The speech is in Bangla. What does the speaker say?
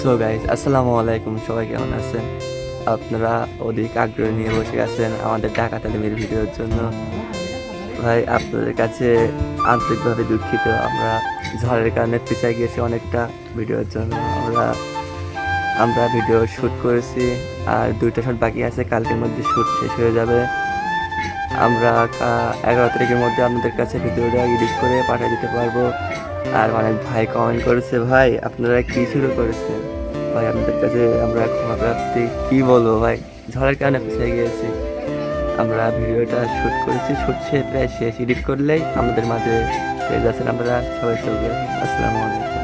সো গাইস, আসসালামু আলাইকুম। সবাই কেমন আছেন? আপনারা অধিক আগ্রহ নিয়ে বসে আছেন আমাদের ঢাকা তালিমের ভিডিওর জন্য। ভাই, আপনাদের কাছে আন্তরিকভাবে দুঃখিত। আমরা ঝড়ের কারণে পিছিয়ে গিয়েছি অনেকটা ভিডিওর জন্য। আমরা ভিডিও শ্যুট করেছি, আর 2টা শট বাকি আছে। কালকের মধ্যে শ্যুট শেষ হয়ে যাবে। আমরা 11 তারিখের মধ্যে আপনাদের কাছে ভিডিওটা এডিট করে পাঠিয়ে দিতে পারবো। আর অনেক ভাই কমেন্ট করেছে, ভাই আপনারা কি শুরু করেছেন? ভাই, আপনাদের কাছে আমরা ক্ষমা প্রার্থী। কি বলবো ভাই, ঝড়ের কারণে পিছিয়ে গিয়েছি। আমরা ভিডিওটা শ্যুট করেছি, শ্যুট প্রায় শেষ। এডিট করলেই আমাদের মাঝে পেয়ে যাচ্ছেন। আমরা সবাই চলবে। আসসালামু আলাইকুম।